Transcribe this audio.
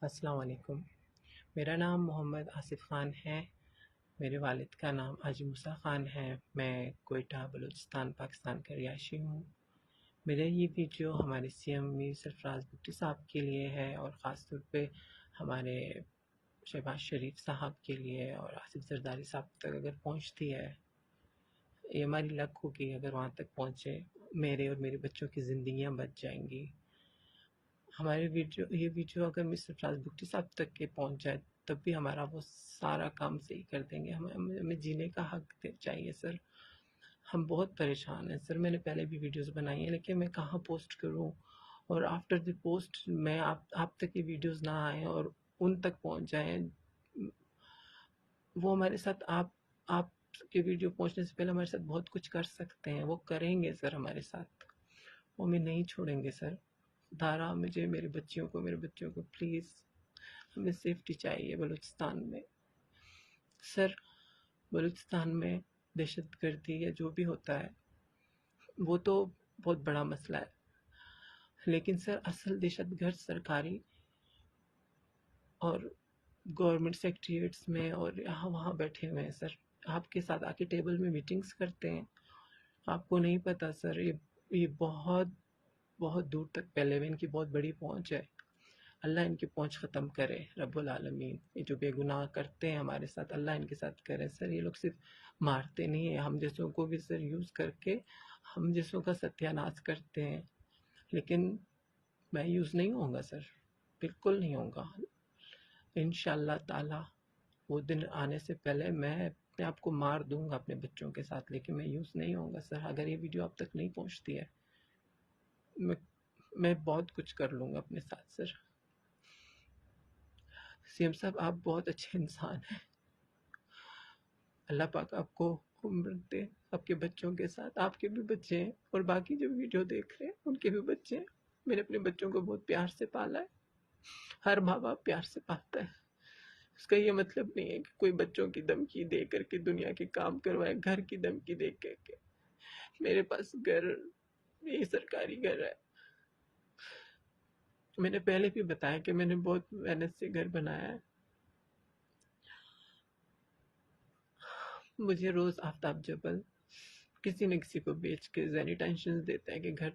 السلام علیکم۔ میرا نام محمد آصف خان ہے۔ میرے والد کا نام حاجی موسیٰ خان ہے۔ میں کوئٹہ بلوچستان پاکستان کا رہائشی ہوں۔ میرا یہ ویڈیو ہمارے سی ایم میر سرفراز بگٹی صاحب کے لیے ہے، اور خاص طور پہ ہمارے شہباز شریف صاحب کے لیے، اور آصف زرداری صاحب تک اگر پہنچتی ہے، یہ ہماری لک ہوگی اگر وہاں تک پہنچے، میرے اور میرے بچوں کی زندگیاں بچ جائیں گی۔ یہ ویڈیو اگر مسٹر فراز بگٹی صاحب تک کے پہنچ جائے تب بھی ہمارا وہ سارا کام صحیح کر دیں گے۔ ہمیں جینے کا حق چاہیے سر۔ ہم بہت پریشان ہیں سر۔ میں نے پہلے بھی ویڈیوز بنائی ہیں، لیکن میں کہاں پوسٹ کروں، اور آفٹر دی پوسٹ میں آپ تک یہ ویڈیوز نہ آئیں اور ان تک پہنچ جائیں۔ وہ ہمارے ساتھ آپ کے ویڈیو پہنچنے سے پہلے ہمارے ساتھ بہت کچھ کر سکتے ہیں، وہ کریں گے سر ہمارے ساتھ، وہ ہمیں نہیں چھوڑیں گے سر۔ دارا میرے بچوں کو پلیز، ہمیں سیفٹی چاہیے بلوچستان میں سر۔ بلوچستان میں دہشت گردی یا جو بھی ہوتا ہے وہ تو بہت بڑا مسئلہ ہے، لیکن سر اصل دہشت گرد سرکاری اور گورنمنٹ سیکٹریٹس میں اور یہاں وہاں بیٹھے ہوئے ہیں سر۔ آپ کے ساتھ آ کے ٹیبل میں میٹنگز کرتے ہیں، آپ کو نہیں پتا سر۔ یہ بہت بہت دور تک پہلے ہوئے، ان کی بہت بڑی پہنچ ہے۔ اللہ ان کی پہنچ ختم کرے رب العالمین۔ یہ جو بے گناہ کرتے ہیں ہمارے ساتھ، اللہ ان کے ساتھ کرے سر۔ یہ لوگ صرف مارتے نہیں ہیں، ہم جیسوں کو بھی سر یوز کر کے ہم جیسوں کا ستیہ ناش کرتے ہیں، لیکن میں یوز نہیں ہوں گا سر، بالکل نہیں ہوں گا۔ انشاءاللہ تعالی وہ دن آنے سے پہلے میں اپنے آپ کو مار دوں گا اپنے بچوں کے ساتھ، لیکن میں یوز نہیں ہوں گا سر۔ اگر یہ ویڈیو آپ تک نہیں پہنچتی ہے، میں بہت کچھ کر لوں گا اپنے ساتھ سر۔ سی ایم صاحب آپ بہت اچھے انسان ہیں، اللہ پاک آپ کو عمر دے آپ کے بچوں کے ساتھ۔ آپ کے بھی بچے ہیں، اور باقی جو ویڈیو دیکھ رہے ہیں ان کے بھی بچے ہیں۔ میں نے اپنے بچوں کو بہت پیار سے پالا ہے، ہر ماں باپ پیار سے پالتا ہے۔ اس کا یہ مطلب نہیں ہے کہ کوئی بچوں کی دھمکی دے کر کے دنیا کے کام کروائے، گھر کی دھمکی دے کر کے۔ میرے پاس گھر، یہ سرکاری گھر ہے۔ میں نے پہلے بھی بتایا کہ میں نے بہت محنت سے گھر بنایا ہے۔ مجھے روز آفتاب جبل کسی نہ کسی کو بیچ کے ذہنی ٹینشن دیتا ہے کہ گھر